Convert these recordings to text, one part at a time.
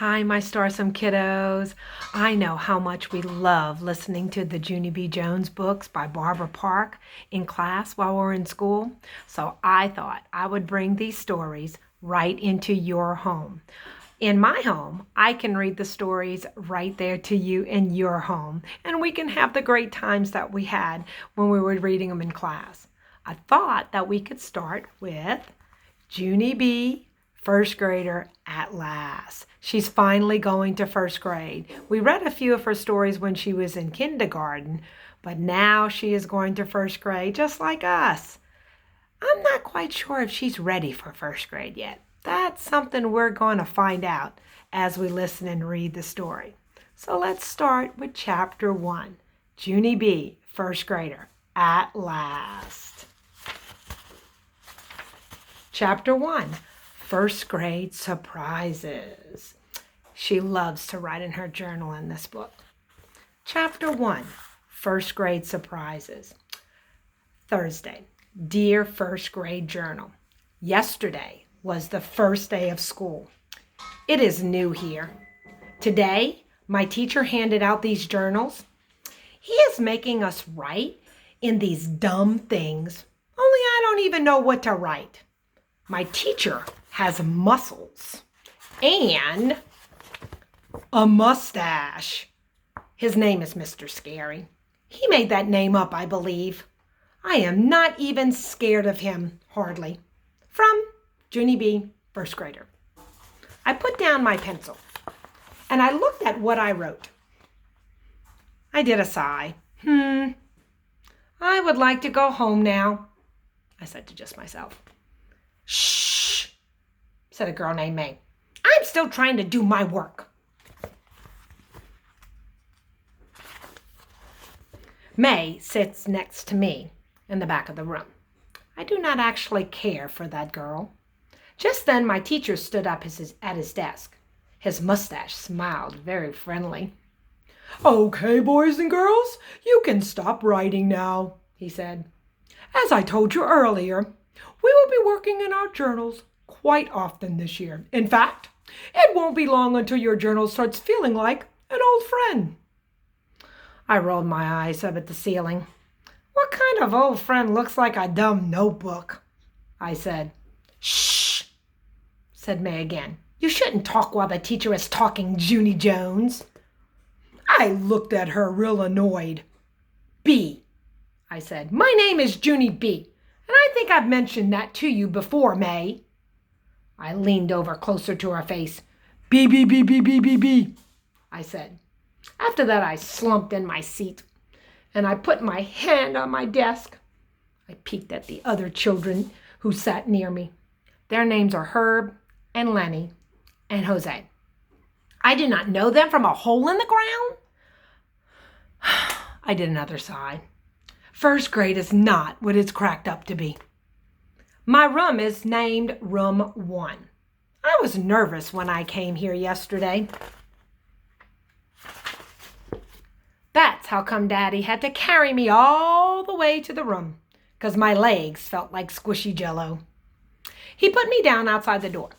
Hi, my starsome kiddos. I know how much we love listening to the Junie B. Jones books by Barbara Park in class while we're in school. So I thought I would bring these stories right into your home. In my home, I can read the stories right there to you in your home, and we can have the great times that we had when we were reading them in class. I thought that we could start with Junie B., first grader at last. She's finally going to first grade. We read a few of her stories when she was in kindergarten, but now she is going to first grade just like us. I'm not quite sure if she's ready for first grade yet. That's something we're going to find out as we listen and read the story. So let's start with chapter 1, Junie B., first grader at last. Chapter 1, first grade surprises. She loves to write in her journal in this book. Chapter 1, first grade surprises. Thursday, dear first grade journal. Yesterday was the first day of school. It is new here. Today, my teacher handed out these journals. He is making us write in these dumb things, only I don't even know what to write. My teacher has muscles and a mustache. His name is Mr. Scary. He made that name up, I believe. I am not even scared of him, hardly. From Junie B., first grader. I put down my pencil and I looked at what I wrote. I did a sigh. I would like to go home now, I said to just myself. Shh, said a girl named May. I'm still trying to do my work. May sits next to me in the back of the room. I do not actually care for that girl. Just then my teacher stood up at his desk. His mustache smiled very friendly. Okay, boys and girls, you can stop writing now, he said. As I told you earlier, we will be working in our journals quite often this year. In fact, it won't be long until your journal starts feeling like an old friend. I rolled my eyes up at the ceiling. What kind of old friend looks like a dumb notebook? I said. Shh, said May again. You shouldn't talk while the teacher is talking, Junie Jones. I looked at her real annoyed. B, I said. My name is Junie B., and I think I've mentioned that to you before, May. I leaned over closer to her face. B, B, B, B, B, B, B, I said. After that, I slumped in my seat, and I put my hand on my desk. I peeked at the other children who sat near me. Their names are Herb and Lenny and Jose. I did not know them from a hole in the ground. I did another sigh. First grade is not what it's cracked up to be. My room is named Room 1. I was nervous when I came here yesterday. That's how come Daddy had to carry me all the way to the room, 'cause my legs felt like squishy jello. He put me down outside the door.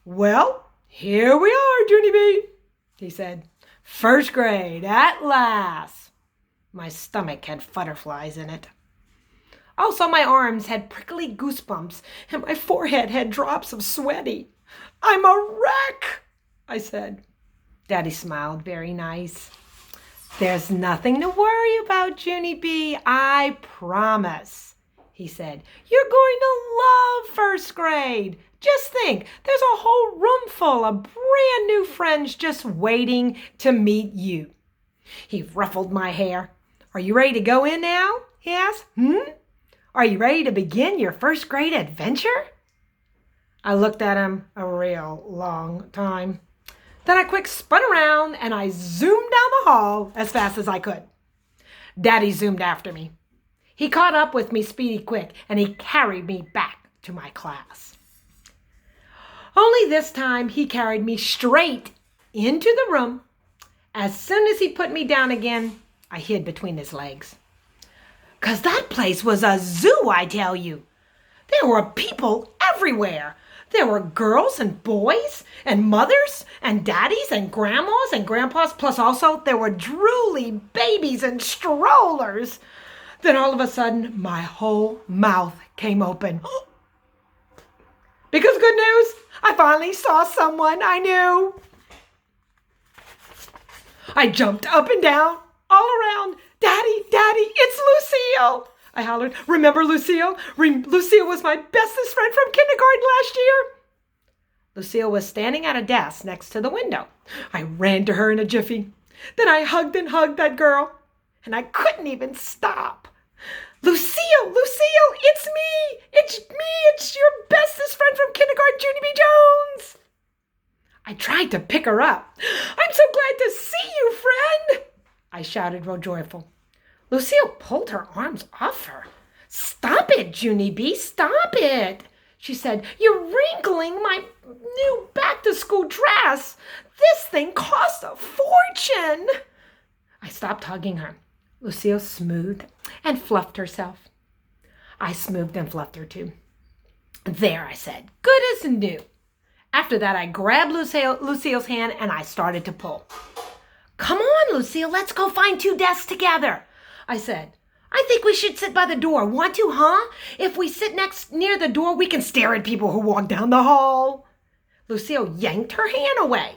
Well, here we are, Junie B., he said. First grade, at last. My stomach had butterflies in it. Also, my arms had prickly goosebumps, and my forehead had drops of sweaty. I'm a wreck, I said. Daddy smiled very nice. There's nothing to worry about, Junie B., I promise, he said. You're going to love first grade. Just think, there's a whole room full of brand new friends just waiting to meet you. He ruffled my hair. Are you ready to go in now? He asked. Are you ready to begin your first grade adventure? I looked at him a real long time. Then I quick spun around and I zoomed down the hall as fast as I could. Daddy zoomed after me. He caught up with me speedy quick and he carried me back to my class. Only this time he carried me straight into the room. As soon as he put me down again, I hid between his legs. 'Cause that place was a zoo, I tell you. There were people everywhere. There were girls and boys and mothers and daddies and grandmas and grandpas, plus also there were drooly babies and strollers. Then all of a sudden, my whole mouth came open. Because good news, I finally saw someone I knew. I jumped up and down, all around. Daddy, Daddy, it's Lucille. I hollered. Remember Lucille? Lucille was my bestest friend from kindergarten last year. Lucille was standing at a desk next to the window. I ran to her in a jiffy. Then I hugged and hugged that girl, and I couldn't even stop. Lucille, Lucille, it's me. It's your bestest friend from kindergarten, Junie B. Jones. I tried to pick her up. I'm so glad to see you, friend, I shouted real joyful. Lucille pulled her arms off her. Stop it, Junie B, stop it, she said. You're wrinkling my new back-to-school dress. This thing costs a fortune. I stopped hugging her. Lucille smoothed and fluffed herself. I smoothed and fluffed her too. There, I said, good as new. After that, I grabbed Lucille's hand and I started to pull. Come on, Lucille, let's go find 2 desks together, I said. I think we should sit by the door. Want to, huh? If we sit near the door, we can stare at people who walk down the hall. Lucille yanked her hand away.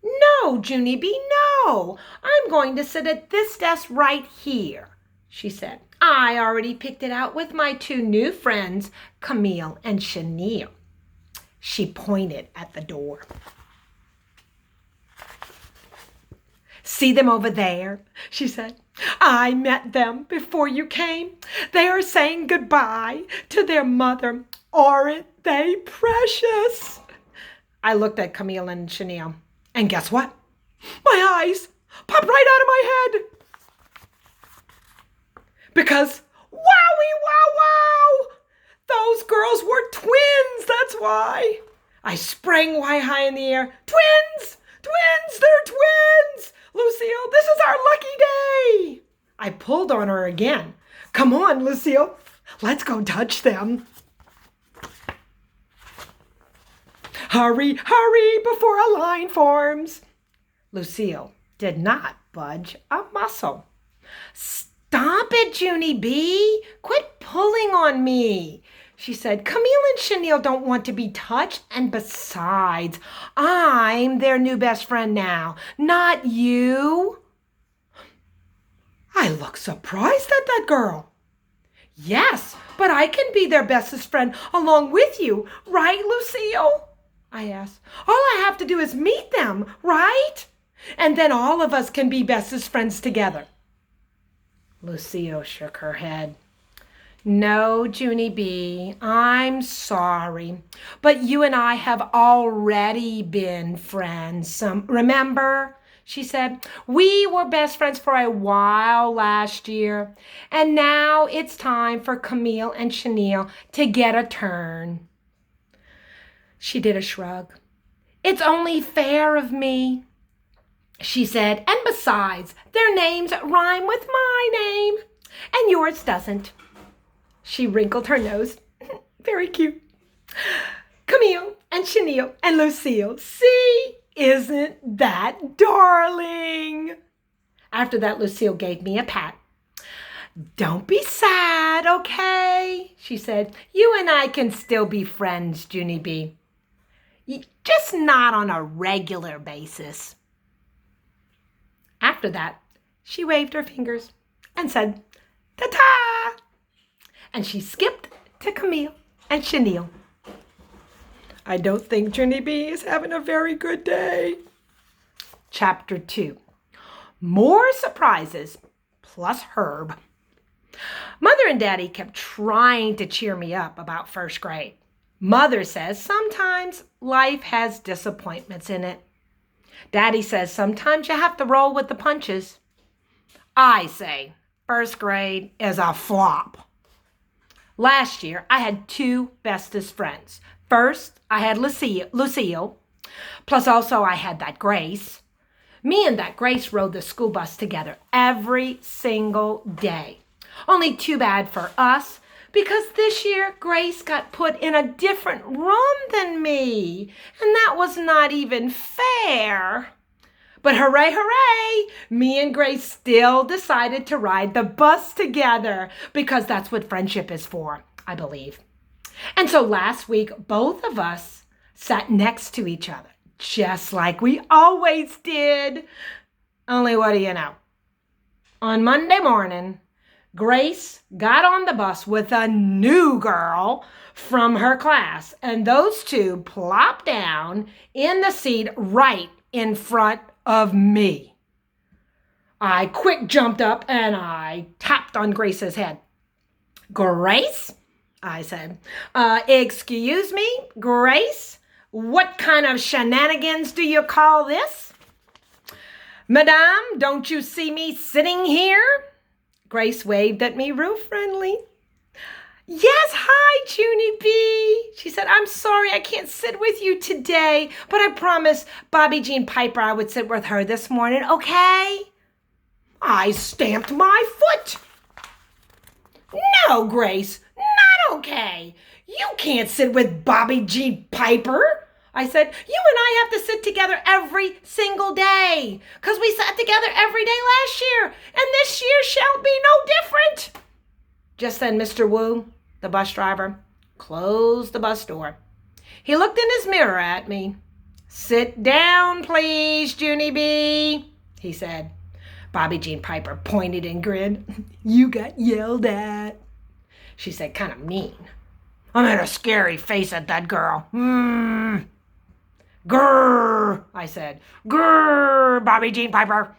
No, Junie B, no. I'm going to sit at this desk right here, she said. I already picked it out with my 2 new friends, Camille and Chenille. She pointed at the door. See them over there, she said. I met them before you came. They are saying goodbye to their mother. Aren't they precious? I looked at Camille and Chenille, and guess what? My eyes popped right out of my head. Because, wowie, wow, wow, those girls were twins, that's why. I sprang way high in the air. Twins! Twins! They're twins! Lucille, this is our lucky day! I pulled on her again. Come on, Lucille. Let's go touch them. Hurry, hurry, before a line forms. Lucille did not budge a muscle. Stop it, Junie B. Quit pulling on me, she said. Camille and Chenille don't want to be touched, and besides, I'm their new best friend now, not you. I looked surprised at that girl. Yes, but I can be their bestest friend along with you, right, Lucille? I asked. All I have to do is meet them, right? And then all of us can be bestest friends together. Lucille shook her head. No, Junie B, I'm sorry, but you and I have already been friends. Remember, she said, we were best friends for a while last year, and now it's time for Camille and Chenille to get a turn. She did a shrug. It's only fair of me, she said, and besides, their names rhyme with my name, and yours doesn't. She wrinkled her nose. Very cute. Camille and Chenille and Lucille. See, isn't that darling? After that, Lucille gave me a pat. Don't be sad, okay? She said. You and I can still be friends, Junie B. Just not on a regular basis. After that, she waved her fingers and said, ta-ta! And she skipped to Camille and Chenille. I don't think Junie B is having a very good day. Chapter 2. More surprises plus Herb. Mother and Daddy kept trying to cheer me up about first grade. Mother says sometimes life has disappointments in it. Daddy says sometimes you have to roll with the punches. I say first grade is a flop. Last year, I had 2 bestest friends. First, I had Lucille, plus also I had that Grace. Me and that Grace rode the school bus together every single day. Only too bad for us because this year Grace got put in a different room than me, and that was not even fair. But hooray, hooray, me and Grace still decided to ride the bus together because that's what friendship is for, I believe. And so last week, both of us sat next to each other, just like we always did. Only what do you know? On Monday morning, Grace got on the bus with a new girl from her class, and those two plopped down in the seat right in front of me. I quick jumped up and I tapped on Grace's head. Grace? I said. Excuse me, Grace? What kind of shenanigans do you call this? Madame, don't you see me sitting here? Grace waved at me real friendly. Yes, hi, Junie B. She said, I'm sorry I can't sit with you today, but I promised Bobby Jean Piper I would sit with her this morning, okay? I stamped my foot. No, Grace, not okay. You can't sit with Bobby Jean Piper. I said, you and I have to sit together every single day because we sat together every day last year, and this year shall be no different. Just then, Mr. Wu, the bus driver, closed the bus door. He looked in his mirror at me. Sit down, please, Junie B, he said. Bobby Jean Piper pointed and grinned. You got yelled at. She said, kind of mean. I made a scary face at that girl. Grrr, I said. Grrr, Bobby Jean Piper.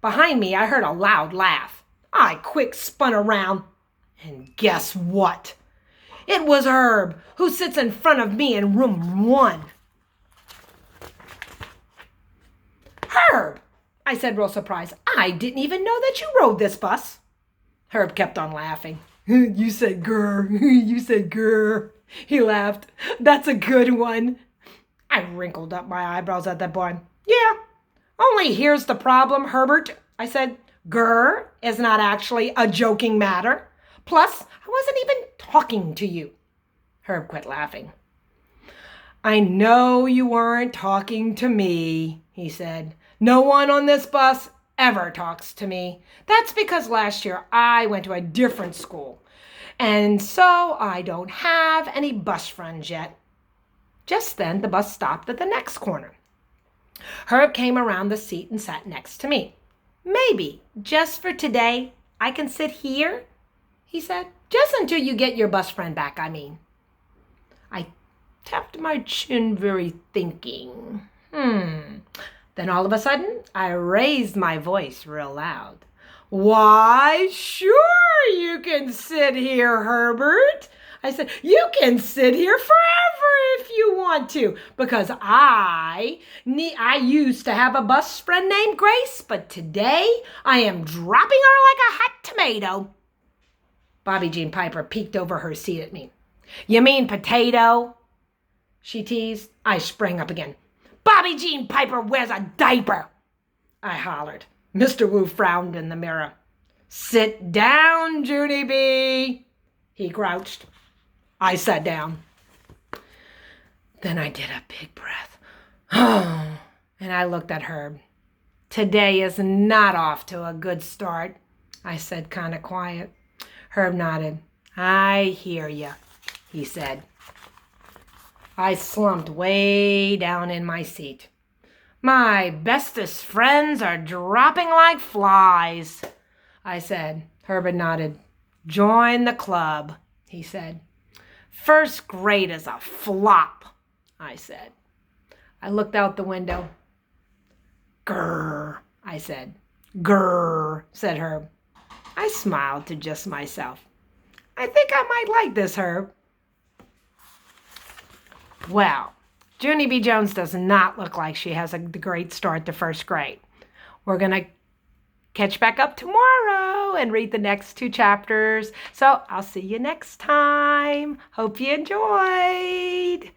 Behind me, I heard a loud laugh. I quick spun around, and guess what? It was Herb, who sits in front of me in room 1. Herb, I said real surprised. I didn't even know that you rode this bus. Herb kept on laughing. You said grrr, you said grrr. He laughed. That's a good one. I wrinkled up my eyebrows at that point. Yeah, only here's the problem, Herbert. I said, grr is not actually a joking matter. Plus, I wasn't even talking to you. Herb quit laughing. I know you weren't talking to me, he said. No one on this bus ever talks to me. That's because last year I went to a different school, and so I don't have any bus friends yet. Just then, the bus stopped at the next corner. Herb came around the seat and sat next to me. Maybe, just for today, I can sit here, he said. Just until you get your bus friend back, I mean. I tapped my chin, very thinking. Then all of a sudden, I raised my voice real loud. Why, sure you can sit here, Herbert. I said, you can sit here forever if you want to, because I used to have a bus friend named Grace, but today I am dropping her like a hot tomato. Bobby Jean Piper peeked over her seat at me. You mean potato? She teased. I sprang up again. Bobby Jean Piper wears a diaper, I hollered. Mr. Wu frowned in the mirror. Sit down, Junie B, he grouched. I sat down. Then I did a big breath. And I looked at Herb. Today is not off to a good start, I said kind of quiet. Herb nodded. I hear you, he said. I slumped way down in my seat. My bestest friends are dropping like flies, I said. Herbert nodded. Join the club, he said. First grade is a flop, I said. I looked out the window. Grrr, I said. Grrr, said Herb. I smiled to just myself. I think I might like this, Herb. Well, Junie B. Jones does not look like she has a great start to first grade. We're going to catch back up tomorrow and read the next 2 chapters. So I'll see you next time. Hope you enjoyed.